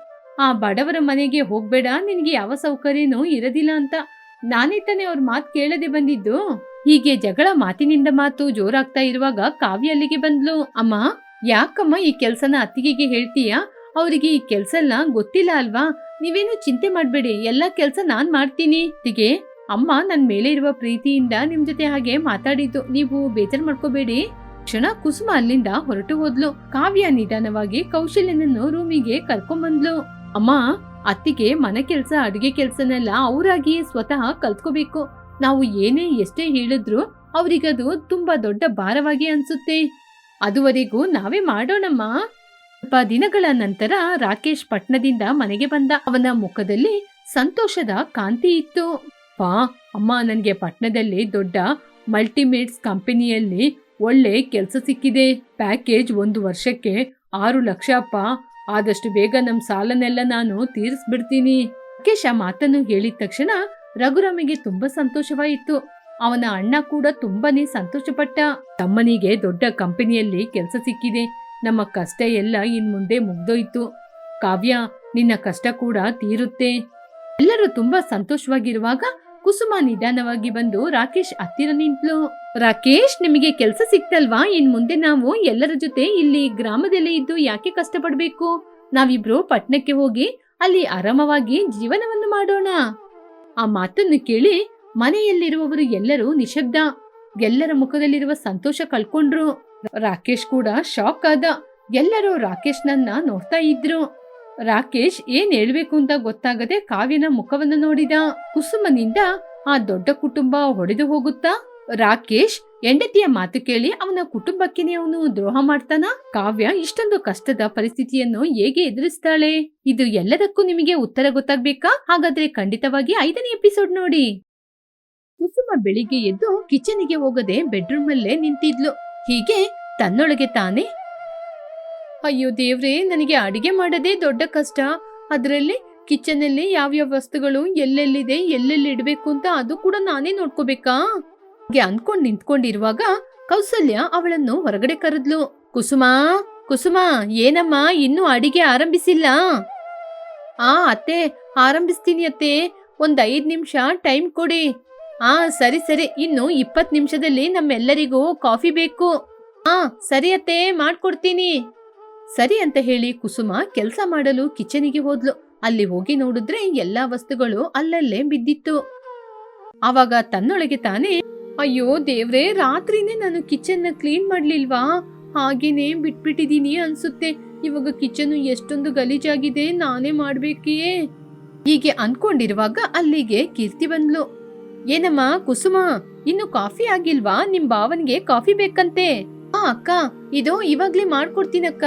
ಆ ಬಡವರ ಮನೆಗೆ ಹೋಗ್ಬೇಡ, ನಿನಗೆ ಯಾವ ಸೌಕರ್ಯನೂ ಇರೋದಿಲ್ಲ ಅಂತ. ನಾನೇ ತಾನೇ ಅವ್ರ ಮಾತು ಕೇಳದೆ ಬಂದಿದ್ದು. ಹೀಗೆ ಜಗಳ ಮಾತಿನಿಂದ ಮಾತು ಜೋರಾಗ್ತಾ ಇರುವಾಗ ಕಾವ್ಯ ಅಲ್ಲಿಗೆ ಬಂದ್ಲು. ಅಮ್ಮ, ಯಾಕಮ್ಮ ಈ ಕೆಲ್ಸನ ಅತ್ತಿಗೆಗೆ ಹೇಳ್ತೀಯಾ? ಅವರಿಗೆ ಈ ಕೆಲ್ಸ ಎಲ್ಲ ಗೊತ್ತಿಲ್ಲ ಅಲ್ವಾ? ನೀವೇನು ಚಿಂತೆ ಮಾಡ್ಬೇಡಿ, ಎಲ್ಲಾ ಕೆಲ್ಸ ನಾನ್ ಮಾಡ್ತೀನಿ. ಅತ್ತಿಗೆ, ಅಮ್ಮ ನನ್ ಮೇಲೆ ಇರುವ ಪ್ರೀತಿಯಿಂದ ನಿಮ್ ಜೊತೆ ಹಾಗೆ ಮಾತಾಡಿದ್ದು, ನೀವು ಬೇಜಾರ್ ಮಾಡ್ಕೋಬೇಡಿ. ಕ್ಷಣ ಕುಸುಮ ಅಲ್ಲಿಂದ ಹೊರಟು ಹೋದ್ಲು. ಕಾವ್ಯ ನಿಧಾನವಾಗಿ ಕೌಶಲ್ಯನನ್ನು ರೂಮಿಗೆ ಕರ್ಕೊಂಡ್ಬಂದ್ಲು. ಅಮ್ಮ, ಅತ್ತಿಗೆ ಮನೆ ಕೆಲ್ಸ ಅಡುಗೆ ಕೆಲ್ಸನೆಲ್ಲ ಅವರಾಗಿ ಸ್ವತಃ ಕಲ್ತ್ಕೋಬೇಕು. ನಾವು ಎಷ್ಟೇ ಹೇಳಿದ್ರು ಅವ್ರಿಗದು ತುಂಬಾ ದೊಡ್ಡ ಭಾರವಾಗಿ ಅನ್ಸುತ್ತೆ. ಅದುವರೆಗೂ ನಾವೇ ಮಾಡೋಣಮ್ಮ. ಸ್ವಲ್ಪ ದಿನಗಳ ನಂತರ ರಾಕೇಶ್ ಪಟ್ನದಿಂದ ಮನೆಗೆ ಬಂದ. ಅವನ ಮುಖದಲ್ಲಿ ಸಂತೋಷದ ಕಾಂತಿ ಇತ್ತು. ಅಮ್ಮ, ನನ್ಗೆ ಪಟ್ನದಲ್ಲಿ ದೊಡ್ಡ ಮಲ್ಟಿಮೇಟ್ಸ್ ಕಂಪನಿಯಲ್ಲಿ ಒಳ್ಳೆ ಕೆಲಸ ಸಿಕ್ಕಿದೆ. ಪ್ಯಾಕೇಜ್ 1 ವರ್ಷಕ್ಕೆ 6 ಲಕ್ಷ ಅಪ್ಪ. ಆದಷ್ಟು ಬೇಗ ನಮ್ ಸಾಲನೆಲ್ಲ ನಾನು ತೀರಿಸ್ಬಿಡ್ತೀನಿ. ರಾಕೇಶ್ ಆ ಮಾತನ್ನು ಹೇಳಿದ ತಕ್ಷಣ ರಘುರಾಮಿಗೆ ತುಂಬಾ ಸಂತೋಷವಾಯಿತು. ಅವನ ಅಣ್ಣ ಕೂಡ ತುಂಬಾನೇ ಸಂತೋಷಪಟ್ಟ. ತಮ್ಮನಿಗೆ ದೊಡ್ಡ ಕಂಪನಿಯಲ್ಲಿ ಕೆಲಸ ಸಿಕ್ಕಿದೆ. ನಮ್ಮ ಕಷ್ಟ ಎಲ್ಲ ಇನ್ ಮುಂದೆ ಮುಗ್ದೋಯ್ತು. ಕಾವ್ಯ, ನಿನ್ನ ಕಷ್ಟ ಕೂಡ ತೀರುತ್ತೆ. ಎಲ್ಲರೂ ತುಂಬಾ ಸಂತೋಷವಾಗಿರುವಾಗ ಕುಸುಮ ನಿಧಾನವಾಗಿ ಬಂದು ರಾಕೇಶ್ ಹತ್ತಿರ ನಿಂತ್ಲು. ರಾಕೇಶ್, ನಿಮಗೆ ಕೆಲಸ ಸಿಕ್ತಲ್ವಾ? ಇನ್ ಮುಂದೆ ನಾವು ಎಲ್ಲರ ಜೊತೆ ಇಲ್ಲಿ ಗ್ರಾಮದಲ್ಲೇ ಇದ್ದು ಯಾಕೆ ಕಷ್ಟಪಡ್ಬೇಕು? ನಾವಿಬ್ರು ಪಟ್ನಕ್ಕೆ ಹೋಗಿ ಅಲ್ಲಿ ಆರಾಮವಾಗಿ ಜೀವನವನ್ನು ಮಾಡೋಣ. ಆ ಮಾತನ್ನು ಕೇಳಿ ಮನೆಯಲ್ಲಿರುವವರು ಎಲ್ಲರೂ ನಿಶಬ್ದ. ಎಲ್ಲರ ಮುಖದಲ್ಲಿರುವ ಸಂತೋಷ ಕಳ್ಕೊಂಡ್ರು. ರಾಕೇಶ್ ಕೂಡ ಶಾಕ್ ಆದ. ಎಲ್ಲರೂ ರಾಕೇಶ್ನನ್ನ ನೋಡ್ತಾ ಇದ್ರು. ರಾಕೇಶ್ ಏನ್ ಹೇಳ್ಬೇಕು ಅಂತ ಗೊತ್ತಾಗದೆ ಕಾವ್ಯನ ಮುಖವನ್ನು ನೋಡಿದ. ಕುಸುಮನಿಂದ ಆ ದೊಡ್ಡ ಕುಟುಂಬ ಹೊಡೆದು ಹೋಗುತ್ತಾ? ರಾಕೇಶ್ ಹೆಂಡತಿಯ ಮಾತು ಕೇಳಿ ಅವನ ಕುಟುಂಬಕ್ಕೇನೆ ಅವನು ದ್ರೋಹ ಮಾಡ್ತಾನ? ಕಾವ್ಯ ಇಷ್ಟೊಂದು ಕಷ್ಟದ ಪರಿಸ್ಥಿತಿಯನ್ನು ಹೇಗೆ ಎದುರಿಸ್ತಾಳೆ? ಇದು ಎಲ್ಲದಕ್ಕೂ ನಿಮಗೆ ಉತ್ತರ ಗೊತ್ತಾಗ್ಬೇಕಾ? ಹಾಗಾದ್ರೆ ಖಂಡಿತವಾಗಿ 5ನೇ ಎಪಿಸೋಡ್ ನೋಡಿ. ಕುಸುಮ ಬೆಳಿಗ್ಗೆ ಎದ್ದು ಕಿಚನಿಗೆ ಹೋಗದೆ ಬೆಡ್ರೂಮ್ ಅಲ್ಲೇ ನಿಂತಿದ್ಲು. ಹೀಗೆ ತನ್ನೊಳಗೆ ತಾನೇ, ಅಯ್ಯೋ ದೇವ್ರೇ, ನನಗೆ ಅಡಿಗೆ ಮಾಡೋದೇ ದೊಡ್ಡ ಕಷ್ಟ. ಅದರಲ್ಲಿ ಕಿಚನ್ ಅಲ್ಲಿ ಯಾವ್ಯಾವ ವಸ್ತುಗಳು ಎಲ್ಲೆಲ್ಲಿದೆ, ಎಲ್ಲೆಲ್ಲಿ ಇಡ್ಬೇಕು ಅಂತ ಅದು ಕೂಡ ನಾನೇ ನೋಡ್ಕೋಬೇಕಾ? ಹಾಗೆ ಅನ್ಕೊಂಡ್ ನಿಂತ್ಕೊಂಡಿರುವಾಗ ಕೌಸಲ್ಯ ಅವಳನ್ನು ಹೊರಗಡೆ ಕರೆದ್ಲು. ಕುಸುಮ, ಏನಮ್ಮ ಇನ್ನೂ ಅಡಿಗೆ ಆರಂಭಿಸಿಲ್ಲ? ಅತ್ತೆ, ಆರಂಭಿಸ್ತೀನಿ ಅತ್ತೆ. 5 ನಿಮಿಷ ಟೈಮ್ ಕೊಡಿ. ಸರಿ, ಇನ್ನು 20 ನಿಮಿಷದಲ್ಲಿ ನಮ್ಮೆಲ್ಲರಿಗೂ ಕಾಫಿ ಬೇಕು. ಸರಿ ಅತ್ತೆ, ಮಾಡ್ಕೊಡ್ತೀನಿ. ಸರಿ ಅಂತ ಹೇಳಿ ಕುಸುಮ ಕೆಲಸ ಮಾಡಲು ಕಿಚನಿಗೆ ಹೋದ್ಲು. ಅಲ್ಲಿ ಹೋಗಿ ನೋಡಿದ್ರೆ ಎಲ್ಲಾ ವಸ್ತುಗಳು ಅಲ್ಲಲ್ಲೇ ಬಿದ್ದಿತ್ತು. ಆವಾಗ ತನ್ನೊಳಗೆ ತಾನೇ, ಅಯ್ಯೋ ದೇವ್ರೇ, ರಾತ್ರಿನೇ ನಾನು ಕಿಚನ್ ನ ಕ್ಲೀನ್ ಮಾಡ್ಲಿಲ್ವಾ? ಹಾಗೇನೆ ಬಿಟ್ಬಿಟ್ಟಿದೀನಿ ಅನ್ಸುತ್ತೆ. ಇವಾಗ ಕಿಚನ್ ಎಷ್ಟೊಂದು ಗಲೀಜಾಗಿದೆ, ನಾನೇ ಮಾಡ್ಬೇಕೇ. ಹೀಗೆ ಅನ್ಕೊಂಡಿರುವಾಗ ಅಲ್ಲಿಗೆ ಕೀರ್ತಿ ಬಂದ್ಲು. ಏನಮ್ಮ ಕುಸುಮ, ಇನ್ನು ಕಾಫಿ ಆಗಿಲ್ವಾ? ನಿಮ್ ಭಾವನ್ಗೆ ಕಾಫಿ ಬೇಕಂತೆ. ಅಕ್ಕ, ಇದು ಇವಾಗ್ಲೇ ಮಾಡ್ಕೊಡ್ತೀನಕ್ಕ.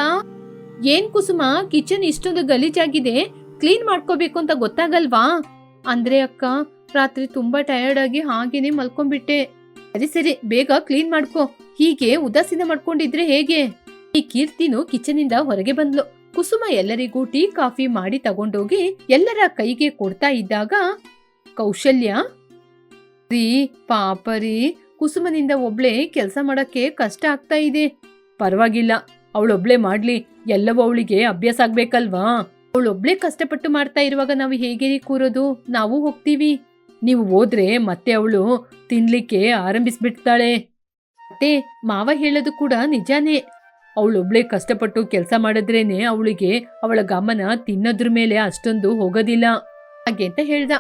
ಏನ್ ಕುಸುಮ, ಕಿಚನ್ ಇಷ್ಟೊಂದು ಗಲೀಜಾಗಿದೆ, ಕ್ಲೀನ್ ಮಾಡ್ಕೋಬೇಕು ಅಂತ ಗೊತ್ತಾಗಲ್ವಾ? ಅಂದ್ರೆ ಅಕ್ಕ, ರಾತ್ರಿ ತುಂಬಾ ಟಯರ್ಡ್ ಆಗಿ ಹಾಗೇನೆ ಮಲ್ಕೊಂಡ್ಬಿಟ್ಟೆ. ಸರಿ, ಬೇಗ ಕ್ಲೀನ್ ಮಾಡ್ಕೋ. ಹೀಗೆ ಉದಾಸೀನ ಮಾಡ್ಕೊಂಡಿದ್ರೆ ಹೇಗೆ? ಈ ಕೀರ್ತಿನು ಕಿಚನ್ ಇಂದ ಹೊರಗೆ ಬಂದ್ಲು. ಕುಸುಮ ಎಲ್ಲರಿಗೂ ಟೀ ಕಾಫಿ ಮಾಡಿ ತಗೊಂಡೋಗಿ ಎಲ್ಲರ ಕೈಗೆ ಕೊಡ್ತಾ ಇದ್ದಾಗ ಕೌಶಲ್ಯ, ಪಾಪರಿ, ಕುಸುಮನಿಂದ ಒಬ್ಳೆ ಕೆಲಸ ಮಾಡಕ್ಕೆ ಕಷ್ಟ ಆಗ್ತಾ ಇದೆ. ಪರವಾಗಿಲ್ಲ, ಅವಳೊಬ್ಳೆ ಮಾಡ್ಲಿ, ಎಲ್ಲವೂ ಅವಳಿಗೆ ಅಭ್ಯಾಸ ಆಗ್ಬೇಕಲ್ವಾ? ಅವಳೊಬ್ಳೆ ಕಷ್ಟಪಟ್ಟು ಮಾಡ್ತಾ ಇರುವಾಗ ನಾವು ಹೇಗೆ ಕೂರೋದು? ನಾವು ಹೋಗ್ತೀವಿ. ನೀವು ಹೋದ್ರೆ ಮತ್ತೆ ಅವಳು ತಿನ್ಲಿಕ್ಕೆ ಆರಂಭಿಸ್ಬಿಡ್ತಾಳೆ. ಮತ್ತೆ ಮಾವ ಹೇಳೋದು ಕೂಡ ನಿಜಾನೇ. ಅವಳೊಬ್ಳೆ ಕಷ್ಟಪಟ್ಟು ಕೆಲಸ ಮಾಡಿದ್ರೇನೆ ಅವಳಿಗೆ ಅವಳ ಗಮನ ತಿನ್ನೋದ್ರ ಮೇಲೆ ಅಷ್ಟೊಂದು ಹೋಗೋದಿಲ್ಲ ಹಾಗೆ ಅಂತ ಹೇಳ್ದ.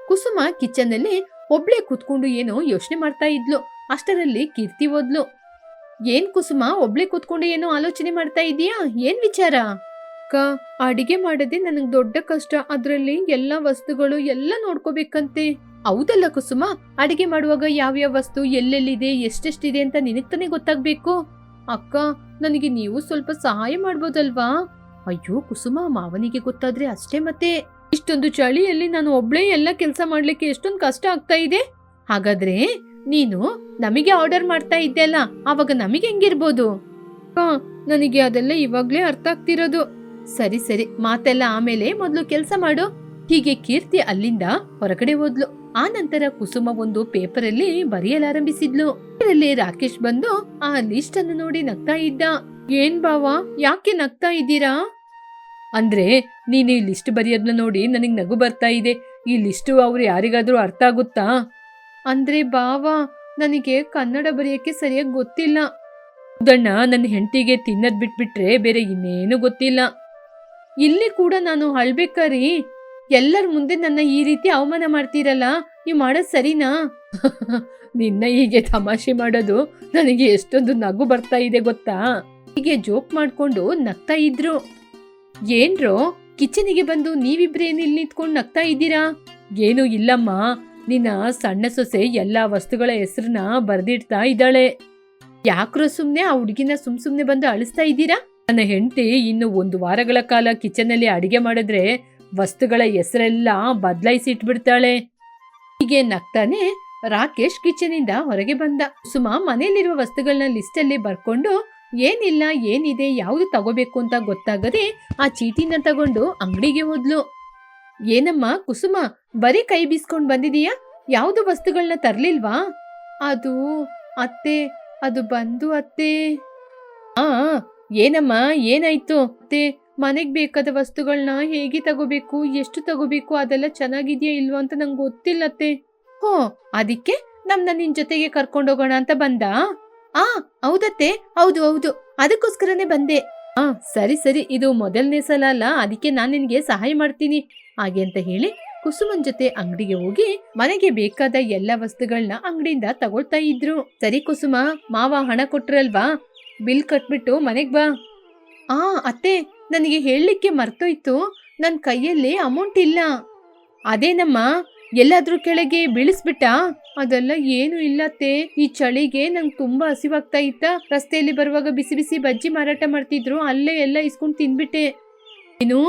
ಕುಸುಮ ಕಿಚನ್ ಅಲ್ಲಿ ಒಬ್ಳೆ ಕೂತ್ಕೊಂಡು ಏನೋ ಯೋಚನೆ ಮಾಡ್ತಾ ಇದ್ಲು. ಅಷ್ಟರಲ್ಲಿ ಕೀರ್ತಿ ಹೋದ್ಲು. ಏನ್ ಕುಸುಮ, ಒಬ್ಳೆ ಕೂತ್ಕೊಂಡು ಏನೋ ಆಲೋಚನೆ ಮಾಡ್ತಾ ಇದೀಯಾ? ಏನ್ ವಿಚಾರ? ಅಕ್ಕ, ಅಡಿಗೆ ಮಾಡೋದೇ ನನಗ್ ದೊಡ್ಡ ಕಷ್ಟ. ಅದ್ರಲ್ಲಿ ಎಲ್ಲಾ ವಸ್ತುಗಳು ಎಲ್ಲ ನೋಡ್ಕೋಬೇಕಂತೆ. ಹೌದಲ್ಲ ಕುಸುಮ, ಅಡಿಗೆ ಮಾಡುವಾಗ ಯಾವ್ಯಾವ ವಸ್ತು ಎಲ್ಲೆಲ್ಲಿದೆ, ಎಷ್ಟೆಷ್ಟಿದೆ ಅಂತ ನಿನಗ್ ತಾನೇ ಗೊತ್ತಾಗ್ಬೇಕು. ಅಕ್ಕ, ನನಗೆ ನೀವು ಸ್ವಲ್ಪ ಸಹಾಯ ಮಾಡ್ಬೋದಲ್ವಾ? ಅಯ್ಯೋ ಕುಸುಮ, ಮಾವನಿಗೆ ಗೊತ್ತಾದ್ರೆ ಅಷ್ಟೇ ಮತ್ತೆ. ಇಷ್ಟೊಂದು ಚಳಿಯಲ್ಲಿ ನಾನು ಒಬ್ಳೇ ಎಲ್ಲ ಕೆಲಸ ಮಾಡ್ಲಿಕ್ಕೆ ಎಷ್ಟೊಂದು ಕಷ್ಟ ಆಗ್ತಾ ಇದೆ. ಹಾಗಾದ್ರೆ ನೀನು ನಮಗೆ ಆರ್ಡರ್ ಮಾಡ್ತಾ ಇದ್ದೆ ಅಲ್ಲ, ಅವಾಗ ನಮಗೆ ಹೆಂಗಿರ್ಬೋದು? ನನಗೆ ಅದೆಲ್ಲ ಇವಾಗ್ಲೇ ಅರ್ಥ ಆಗ್ತಿರೋದು. ಸರಿ, ಮಾತೆಲ್ಲ ಆಮೇಲೆ, ಮೊದ್ಲು ಕೆಲಸ ಮಾಡು. ಹೀಗೆ ಕೀರ್ತಿ ಅಲ್ಲಿಂದ ಹೊರಗಡೆ ಹೋದ್ಲು. ಆ ನಂತರ ಕುಸುಮ ಒಂದು ಪೇಪರ್ ಅಲ್ಲಿ ಬರೆಯಲಾರಂಭಿಸಿದ್ಲು. ಇದರಲ್ಲಿ ರಾಕೇಶ್ ಬಂದು ಆ ಲಿಸ್ಟ್ ಅನ್ನು ನೋಡಿ ನಗ್ತಾ ಇದ್ದ. ಏನ್ ಬಾವ, ಯಾಕೆ ನಗ್ತಾ ಇದ್ದೀರಾ? ಅಂದ್ರೆ ನೀನು ಈ ಲಿಸ್ಟ್ ಬರೆಯೋದನ್ನ ನೋಡಿ ನನಗೆ ನಗು ಬರ್ತಾ ಇದೆ. ಈ ಲಿಸ್ಟು ಅವ್ರು ಯಾರಿಗಾದ್ರೂ ಅರ್ಥ ಆಗುತ್ತಾ? ಅಂದ್ರೆ ಬಾವ, ನನಗೆ ಕನ್ನಡ ಬರೆಯಕ್ಕೆ ಸರಿಯಾಗಿ ಗೊತ್ತಿಲ್ಲ. ಹೌದಣ್ಣ, ನನ್ನ ಹೆಂಡತಿಗೆ ತಿನ್ನದ್ ಬಿಟ್ಬಿಟ್ರೆ ಬೇರೆ ಇನ್ನೇನು ಗೊತ್ತಿಲ್ಲ. ಇಲ್ಲಿ ಕೂಡ ನಾನು ಅಳ್ಬೇಕಾರಿ? ಎಲ್ಲರ ಮುಂದೆ ನನ್ನ ಈ ರೀತಿ ಅವಮಾನ ಮಾಡ್ತೀರಲ್ಲ, ನೀವು ಮಾಡೋದು ಸರಿನಾ? ನಿನ್ನ ಹೀಗೆ ತಮಾಷೆ ಮಾಡೋದು ನನಗೆ ಎಷ್ಟೊಂದು ನಗು ಬರ್ತಾ ಇದೆ ಗೊತ್ತಾ? ಹೀಗೆ ಜೋಕ್ ಮಾಡ್ಕೊಂಡು ನಗ್ತಾ ಇದ್ರು. ಏನ್ರೋ ಕಿಚನಿಗೆ ಬಂದು ನೀವಿಬ್ರೇ ಇಲ್ಲಿ ನಿಂತ್ಕೊಂಡು ನಗ್ತಾ ಇದ್ದೀರಾ? ಏನೂ ಇಲ್ಲಮ್ಮ, ನಿನ್ನ ಸಣ್ಣ ಸೊಸೆ ಎಲ್ಲಾ ವಸ್ತುಗಳ ಹೆಸರನ್ನ ಬರ್ದಿಡ್ತಾ ಇದ್ದಾಳೆ. ಯಾಕ್ರೋ ಸುಮ್ನೆ ಆ ಹುಡುಗಿನ ಸುಮ್ನೆ ಬಂದು ಅಳಿಸ್ತಾ ಇದ್ದೀರಾ? ನನ್ನ ಹೆಂಡತಿ ಇನ್ನು 1 ವಾರಗಳ ಕಾಲ ಕಿಚನಲ್ಲಿ ಅಡಿಗೆ ಮಾಡಿದ್ರೆ ವಸ್ತುಗಳ ಹೆಸರೆಲ್ಲ ಬದಲಾಯಿಸಿ ಇಟ್ಬಿಡ್ತಾಳೆ. ಹೀಗೆ ನಗ್ತಾನೆ ರಾಕೇಶ್ ಕಿಚನಿಂದ ಹೊರಗೆ ಬಂದ. ಸುಮಾ ಮನೆಯಲ್ಲಿರುವ ವಸ್ತುಗಳನ್ನ ಲಿಸ್ಟಲ್ಲಿ ಬರ್ಕೊಂಡು ಏನಿಲ್ಲ ಏನಿದೆ ಯಾವುದು ತಗೋಬೇಕು ಅಂತ ಗೊತ್ತಾಗದೆ ಆ ಚೀಟಿನ ತಗೊಂಡು ಅಂಗಡಿಗೆ ಹೋದ್ಲು. ಏನಮ್ಮ ಕುಸುಮ, ಬರೀ ಕೈ ಬೀಸ್ಕೊಂಡ್ ಬಂದಿದೀಯಾ? ಯಾವುದು ವಸ್ತುಗಳನ್ನ ತರ್ಲಿಲ್ವಾ? ಅದು ಅತ್ತೆ, ಅದು ಬಂದು ಅತ್ತೆ. ಆ ಏನಮ್ಮ, ಏನಾಯ್ತು? ಅತ್ತೆ, ಮನೆಗ್ ಬೇಕಾದ ವಸ್ತುಗಳನ್ನ ಹೇಗೆ ತಗೋಬೇಕು, ಎಷ್ಟು ತಗೋಬೇಕು, ಅದೆಲ್ಲ ಚೆನ್ನಾಗಿದ್ಯಾ ಇಲ್ವಾ ಅಂತ ನಂಗೆ ಗೊತ್ತಿಲ್ಲತ್ತೆ. ಹೋ, ಅದಕ್ಕೆ ನಮ್ನ ನಿನ್ ಜೊತೆಗೆ ಕರ್ಕೊಂಡೋಗೋಣ ಅಂತ ಬಂದ? ಹೌದತ್ತೆ, ಹೌದು, ಅದಕ್ಕೋಸ್ಕರನೇ ಬಂದೆ. ಸರಿ ಸರಿ, ಇದು ಮೊದಲನೇ ಸಲ ಅಲ್ಲ, ಅದಕ್ಕೆ ನಾನ್ ನಿನ್ಗೆ ಸಹಾಯ ಮಾಡ್ತೀನಿ ಹಾಗೆ ಅಂತ ಹೇಳಿ ಕುಸುಮನ್ ಜೊತೆ ಅಂಗಡಿಗೆ ಹೋಗಿ ಮನೆಗೆ ಬೇಕಾದ ಎಲ್ಲ ವಸ್ತುಗಳನ್ನ ಅಂಗಡಿಯಿಂದ ತಗೊಳ್ತಾ ಇದ್ರು. ಸರಿ ಕುಸುಮ, ಮಾವ ಹಣ ಕೊಟ್ರಲ್ವಾ, ಬಿಲ್ ಕಟ್ಬಿಟ್ಟು ಮನೆಗ್ ಬಾ. ಅತ್ತೆ, ನನಗೆ ಹೇಳಲಿಕ್ಕೆ ಮರ್ತೋಯ್ತು, ನನ್ನ ಕೈಯಲ್ಲಿ ಅಮೌಂಟ್ ಇಲ್ಲ. ಅದೇನಮ್ಮ, ಎಲ್ಲಾದ್ರೂ ಕೆಳಗೆ ಬೀಳಿಸ್ಬಿಟ್ಟ? ಅದೆಲ್ಲ ಏನು ಇಲ್ಲತ್ತೆ, ಈ ಚಳಿಗೆ ನಂಗೆ ತುಂಬಾ ಹಸಿವಾಗ್ತಾ ಇತ್ತ. ರಸ್ತೆಯಲ್ಲಿ ಬರುವಾಗ ಬಿಸಿ ಬಿಸಿ ಬಜ್ಜಿ ಮಾರಾಟ ಮಾಡ್ತಿದ್ರು, ಅಲ್ಲೇ ಎಲ್ಲ ಇಸ್ಕೊಂಡು ತಿನ್ಬಿಟ್ಟೆ. ಏನು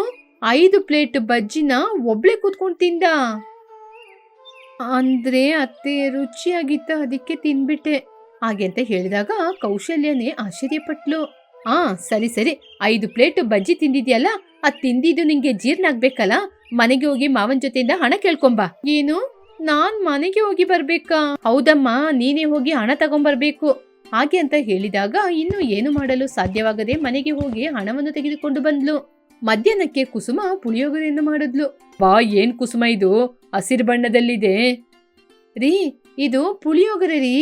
5 ಪ್ಲೇಟ್ ಬಜ್ಜಿನ ಒಬ್ಳೆ ಕೂತ್ಕೊಂಡು ತಿಂದ? ಅಂದ್ರೆ ಅತ್ತೆ, ರುಚಿಯಾಗಿತ್ತ, ಅದಕ್ಕೆ ತಿನ್ಬಿಟ್ಟೆ ಹಾಗೆ ಅಂತ ಹೇಳಿದಾಗ ಕೌಶಲ್ಯನೇ ಆಶ್ಚರ್ಯಪಟ್ಲು. ಸರಿ 5 ಪ್ಲೇಟ್ ಬಜ್ಜಿ ತಿಂದಿದ್ಯಲ್ಲ, ಅದ್ ತಿಂದಿದ್ದು ನಿಂಗೆ ಜೀರ್ಣ ಆಗ್ಬೇಕಲ್ಲ, ಮನೆಗೆ ಹೋಗಿ ಮಾವನ್ ಜೊತೆಯಿಂದ ಹಣ ಕೇಳ್ಕೊಂಬಾ. ಏನು, ನಾನ್ ಮನೆಗೆ ಹೋಗಿ ಬರ್ಬೇಕಾ? ಹೌದಮ್ಮ, ನೀನೇ ಹೋಗಿ ಹಣ ತಗೊಂಬರ್ಬೇಕು ಹಾಗೆ ಅಂತ ಹೇಳಿದಾಗ ಇನ್ನು ಏನು ಮಾಡಲು ಸಾಧ್ಯವಾಗದೆ ಮನೆಗೆ ಹೋಗಿ ಹಣವನ್ನು ತೆಗೆದುಕೊಂಡು ಬಂದ್ಲು. ಮಧ್ಯಾಹ್ನಕ್ಕೆ ಕುಸುಮ ಪುಳಿಯೋಗರೆಯನ್ನು ಮಾಡಿದ್ಲು. ಏನ್ ಕುಸುಮ ಇದು ಹಸಿರು ಬಣ್ಣದಲ್ಲಿದೆ? ರೀ, ಇದು ಪುಳಿಯೋಗರೆ ರೀ.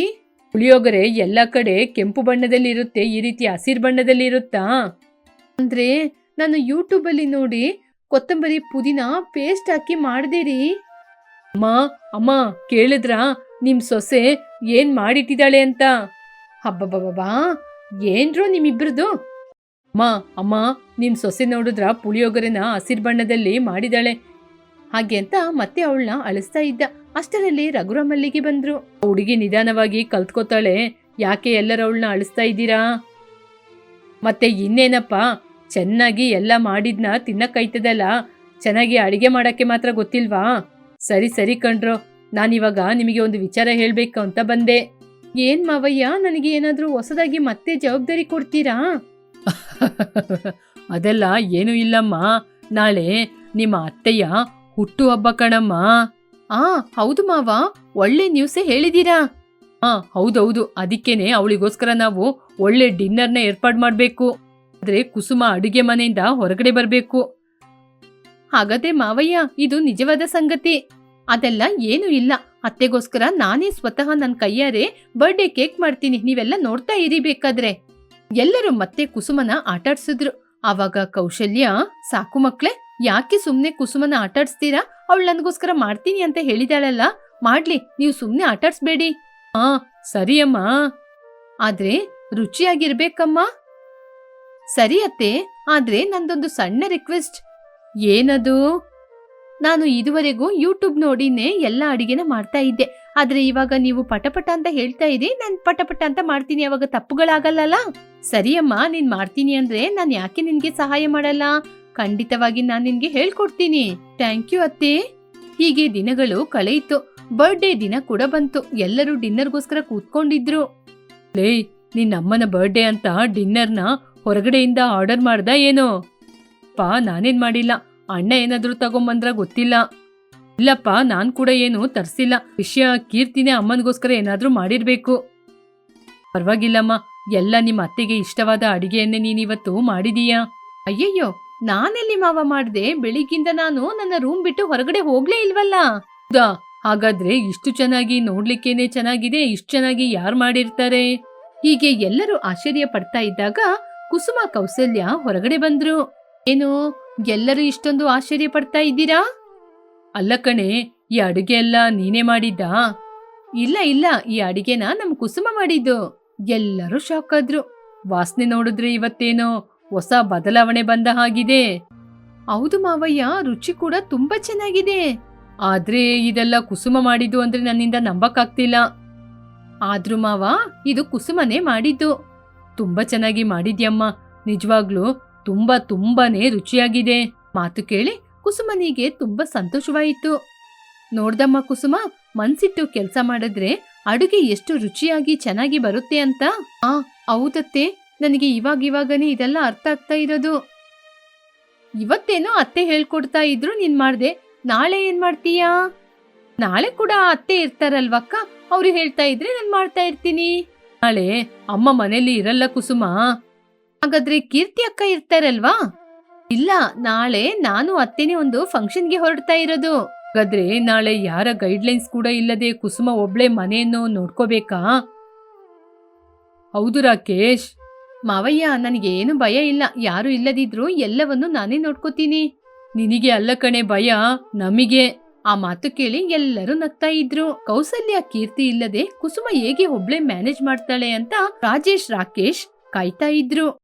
ಪುಳಿಯೋಗರೆ ಎಲ್ಲ ಕಡೆ ಕೆಂಪು ಬಣ್ಣದಲ್ಲಿ ಇರುತ್ತೆ, ಈ ರೀತಿ ಹಸಿರು ಬಣ್ಣದಲ್ಲಿ ಇರುತ್ತಾ? ಅಂದ್ರೆ ನಾನು ಯೂಟ್ಯೂಬ್ ಅಲ್ಲಿ ನೋಡಿ ಕೊತ್ತಂಬರಿ ಪುದೀನ ಪೇಸ್ಟ್ ಹಾಕಿ ಮಾಡ್ದೆ ರೀ. ಅಮ್ಮ ಕೇಳಿದ್ರಾ ನಿಮ್ ಸೊಸೆ ಏನ್ ಮಾಡಿಟ್ಟಿದ್ದಾಳೆ ಅಂತ? ಹಬ್ಬಬ್ಬಬ್ಬಾ, ಏನ್ರೋ ನಿಮ್ಮಿಬ್ರದು? ಅಮ್ಮ ನಿಮ್ ಸೊಸೆ ನೋಡಿದ್ರ ಪುಳಿಯೋಗರೆನ ಹಸಿರು ಬಣ್ಣದಲ್ಲಿ ಮಾಡಿದಾಳೆ ಹಾಗೆ ಅಂತ ಮತ್ತೆ ಅವಳನ್ನ ಅಳಿಸ್ತಾ ಇದ್ದ. ಅಷ್ಟರಲ್ಲಿ ರಘುರಾಮ್ ಅಲ್ಲಿಗೆ ಬಂದ್ರು. ಹುಡುಗಿ ನಿಧಾನವಾಗಿ ಕಲ್ತ್ಕೋತಾಳೆ, ಯಾಕೆ ಎಲ್ಲರ ಅವಳನ್ನ ಅಳಿಸ್ತಾ ಇದ್ದೀರಾ? ಮತ್ತೆ ಇನ್ನೇನಪ್ಪ, ಚೆನ್ನಾಗಿ ಎಲ್ಲ ಮಾಡಿದ್ನ ತಿನ್ನಕ್ಕಾಯ್ತದಲ್ಲ, ಚೆನ್ನಾಗಿ ಅಡಿಗೆ ಮಾಡಕ್ಕೆ ಮಾತ್ರ ಗೊತ್ತಿಲ್ವಾ? ಸರಿ ಕಣ್ರೋ, ನಾನಿವಾಗ ನಿಮಗೆ ಒಂದು ವಿಚಾರ ಹೇಳ್ಬೇಕು ಅಂತ ಬಂದೆ. ಏನ್ ಮಾವಯ್ಯ, ನನಗೆ ಏನಾದ್ರೂ ಹೊಸದಾಗಿ ಮತ್ತೆ ಜವಾಬ್ದಾರಿ ಕೊಡ್ತೀರಾ? ಅದೆಲ್ಲ ಏನೂ ಇಲ್ಲಮ್ಮ, ನಾಳೆ ನಿಮ್ಮ ಅತ್ತೆಯ ಹುಟ್ಟು ಹಬ್ಬ ಕಣಮ್ಮ. ಹೌದು ಮಾವ, ಒಳ್ಳೆ ನ್ಯೂಸೇ ಹೇಳಿದೀರಾ. ಹೌದೌದು, ಅದಕ್ಕೇನೆ ಅವಳಿಗೋಸ್ಕರ ನಾವು ಒಳ್ಳೆ ಡಿನ್ನರ್ನ ಏರ್ಪಾಡು ಮಾಡ್ಬೇಕು. ಆದ್ರೆ ಕುಸುಮ ಅಡುಗೆ ಮನೆಯಿಂದ ಹೊರಗಡೆ ಬರ್ಬೇಕು. ಹಾಗಾದ್ರೆ ಮಾವಯ್ಯ, ಇದು ನಿಜವಾದ ಸಂಗತಿ. ಅದೆಲ್ಲ ಏನು ಇಲ್ಲ, ಅತ್ತೆಗೋಸ್ಕರ ನಾನೇ ಸ್ವತಃ ನನ್ನ ಕೈಯಾರೆ ಬರ್ಡೇ ಕೇಕ್ ಮಾಡ್ತೀನಿ, ನೀವೆಲ್ಲ ನೋಡ್ತಾ ಇರಿ ಬೇಕಾದ್ರೆ. ಎಲ್ಲರೂ ಮತ್ತೆ ಕುಸುಮನ ಆಟಾಡ್ಸಿದ್ರು. ಆವಾಗ ಕೌಶಲ್ಯ, ಸಾಕು ಮಕ್ಳೆ, ಯಾಕೆ ಸುಮ್ನೆ ಕುಸುಮನ ಆಟಾಡ್ಸ್ತೀರಾ? ಅವಳು ನನಗೋಸ್ಕರ ಮಾಡ್ತೀನಿ ಅಂತ ಹೇಳಿದಾಳಲ್ಲ, ಮಾಡ್ಲಿ, ನೀವು ಸುಮ್ನೆ ಆಟಾಡ್ಸ್ಬೇಡಿ. ಸರಿ ಅಮ್ಮ, ಆದ್ರೆ ರುಚಿಯಾಗಿರ್ಬೇಕಮ್ಮ. ಸರಿ ಅತ್ತೆ, ಆದ್ರೆ ನಂದೊಂದು ಸಣ್ಣ ರಿಕ್ವೆಸ್ಟ್. ಏನದು? ನಾನು ಇದುವರೆಗೂ ಯೂಟ್ಯೂಬ್ ನೋಡಿನೇ ಎಲ್ಲ ಅಡಿಗೆನ ಮಾಡ್ತಾ ಇದ್ದೆ, ಆದ್ರೆ ಇವಾಗ ನೀವು ಪಟಪಟ ಅಂತ ಹೇಳ್ತಾ ಇರಿ, ನಾನು ಪಟಪಟ ಅಂತ ಮಾಡ್ತೀನಿ, ಅವಾಗ ತಪ್ಪುಗಳಾಗಲ್ಲ. ಸರಿಯಮ್ಮ, ನೀನ್ ಮಾಡ್ತೀನಿ ಅಂದ್ರೆ ನಾನು ಯಾಕೆ ನಿನ್ಗೆ ಸಹಾಯ ಮಾಡಲ್ಲ? ಖಂಡಿತವಾಗಿ ನಾನು ನಿನ್ಗೆ ಹೇಳ್ಕೊಡ್ತೀನಿ. ಥ್ಯಾಂಕ್ ಯು ಅತ್ತೆ. ಹೀಗೆ ದಿನಗಳು ಕಳೆಯಿತು. ಬರ್ಡೇ ದಿನ ಕೂಡ ಬಂತು. ಎಲ್ಲರೂ ಡಿನ್ನರ್ಗೋಸ್ಕರ ಕೂತ್ಕೊಂಡಿದ್ರು. ನಿನ್ನಮ್ಮನ ಬರ್ಡೇ ಅಂತ ಡಿನ್ನರ್ನ ಹೊರಗಡೆಯಿಂದ ಆರ್ಡರ್ ಮಾಡ್ದ ಏನೋ? ನಾನೇನ್ ಮಾಡಿಲ್ಲ, ಅಣ್ಣ ಏನಾದ್ರೂ ತಗೊಂಬಂದ್ರ ಗೊತ್ತಿಲ್ಲ. ಇಲ್ಲಪ್ಪ, ನಾನ್ ಕೂಡ ಏನು ತರ್ಸಿಲ್ಲ. ವಿಷಯ ಕೀರ್ತಿನೇ ಅಮ್ಮನಿಗೋಸ್ಕರ ಏನಾದ್ರೂ ಮಾಡಿರ್ಬೇಕು. ಪರವಾಗಿಲ್ಲಮ್ಮ, ಎಲ್ಲ ನಿಮ್ಮ ಅತ್ತೆಗೆ ಇಷ್ಟವಾದ ಅಡಿಗೆಯನ್ನೇ ನೀನಿವತ್ತು ಮಾಡಿದೀಯಾ. ಅಯ್ಯಯ್ಯೋ, ನಾನೆಲ್ಲಿ ಮಾವ ಮಾಡ್ದೆ? ಬೆಳಿಗ್ಗಿಂದ ನಾನು ನನ್ನ ರೂಮ್ ಬಿಟ್ಟು ಹೊರಗಡೆ ಹೋಗ್ಲೇ ಇಲ್ವಲ್ಲ. ಹೌದಾ? ಹಾಗಾದ್ರೆ ಇಷ್ಟು ಚೆನ್ನಾಗಿ ನೋಡ್ಲಿಕ್ಕೇನೆ ಚೆನ್ನಾಗಿದೆ, ಇಷ್ಟು ಚೆನ್ನಾಗಿ ಯಾರು ಮಾಡಿರ್ತಾರೆ? ಹೀಗೆ ಎಲ್ಲರೂ ಆಶ್ಚರ್ಯ ಪಡ್ತಾ ಇದ್ದಾಗ ಕುಸುಮ ಕೌಸಲ್ಯ ಹೊರಗಡೆ ಬಂದ್ರು. ಏನು, ಎಲ್ಲರೂ ಇಷ್ಟೊಂದು ಆಶ್ಚರ್ಯ ಪಡ್ತಾ ಇದ್ದೀರಾ? ಅಲ್ಲ ಕಣೆ, ಈ ಅಡುಗೆ ಎಲ್ಲ ನೀನೇ ಮಾಡಿದ್ದಾ? ಇಲ್ಲ ಇಲ್ಲ, ಈ ಅಡಿಗೆನ ನಮ್ ಕುಸುಮ ಮಾಡಿದ್ದು. ಎಲ್ಲರೂ ಶಾಕ್ ಆದ್ರು. ವಾಸನೆ ನೋಡಿದ್ರೆ ಇವತ್ತೇನೋ ಹೊಸ ಬದಲಾವಣೆ ಬಂದ ಹಾಗಿದೆ. ಹೌದು ಮಾವಯ್ಯ, ರುಚಿ ಕೂಡ ತುಂಬಾ ಚೆನ್ನಾಗಿದೆ. ಆದ್ರೆ ಇದೆಲ್ಲ ಕುಸುಮ ಮಾಡಿದ್ದು ಅಂದ್ರೆ ನನ್ನಿಂದ ನಂಬಕ್ಕಾಗ್ತಿಲ್ಲ. ಆದ್ರೂ ಮಾವ, ಇದು ಕುಸುಮನೇ ಮಾಡಿದ್ದು. ತುಂಬಾ ಚೆನ್ನಾಗಿ ಮಾಡಿದ್ಯಮ್ಮ, ನಿಜವಾಗ್ಲೂ ತುಂಬಾನೇ ರುಚಿಯಾಗಿದೆ. ಮಾತು ಕೇಳಿ ಕುಸುಮನಿಗೆ ತುಂಬಾ ಸಂತೋಷವಾಯಿತು. ನೋಡ್ದಮ್ಮ ಕುಸುಮ, ಮನ್ಸಿಟ್ಟು ಕೆಲಸ ಮಾಡಿದ್ರೆ ಅಡುಗೆ ಎಷ್ಟು ರುಚಿಯಾಗಿ ಚೆನ್ನಾಗಿ ಬರುತ್ತೆ ಅಂತ. ಹೌದತ್ತೆ, ನನಗೆ ಇವಾಗನೇ ಇದೆಲ್ಲ ಅರ್ಥ ಆಗ್ತಾ ಇರೋದು. ಇವತ್ತೇನೋ ಅತ್ತೆ ಹೇಳ್ಕೊಡ್ತಾ ಇದ್ರು, ನೀನ್ ಮಾಡ್ದೆ. ನಾಳೆ ಏನ್ ಮಾಡ್ತೀಯಾ? ನಾಳೆ ಕೂಡ ಅತ್ತೆ ಇರ್ತಾರಲ್ವಕ್ಕ, ಅವ್ರು ಹೇಳ್ತಾ ಇದ್ರೆ ನಾನ್ ಮಾಡ್ತಾ ಇರ್ತೀನಿ. ನಾಳೆ ಅಮ್ಮ ಮನೇಲಿ ಇರಲ್ಲ ಕುಸುಮ. ಹಾಗಾದ್ರೆ ಕೀರ್ತಿ ಅಕ್ಕ ಇರ್ತಾರಲ್ವಾ? ಇಲ್ಲ, ನಾಳೆ ನಾನು ಅತ್ತೆನೇ ಒಂದು ಫಂಕ್ಷನ್ಗೆ ಹೊರಡ್ತಾ ಇರೋದು. ಹಾಗಾದ್ರೆ ನಾಳೆ ಯಾರ ಗೈಡ್ಲೈನ್ಸ್ ಕೂಡ ಇಲ್ಲದೆ ಕುಸುಮ ಒಬ್ಳೆ ಮನೆಯನ್ನು ನೋಡ್ಕೋಬೇಕಾ? ಹೌದು ರಾಕೇಶ್. ಮಾವಯ್ಯ, ನನಗೇನು ಭಯ ಇಲ್ಲ. ಯಾರು ಇಲ್ಲದಿದ್ರು ಎಲ್ಲವನ್ನು ನಾನೇ ನೋಡ್ಕೋತೀನಿ. ನಿನಗೆ ಅಲ್ಲ ಕಣೆ ಭಯ, ನಮಗೆ. ಆ ಮಾತು ಕೇಳಿ ಎಲ್ಲರೂ ನಗ್ತಾ ಇದ್ರು. ಕೌಸಲ್ಯ ಕೀರ್ತಿ ಇಲ್ಲದೆ ಕುಸುಮ ಹೇಗೆ ಒಬ್ಳೆ ಮ್ಯಾನೇಜ್ ಮಾಡ್ತಾಳೆ ಅಂತ ರಾಜೇಶ್ ರಾಕೇಶ್ ಕಾಯ್ತಾ ಇದ್ರು.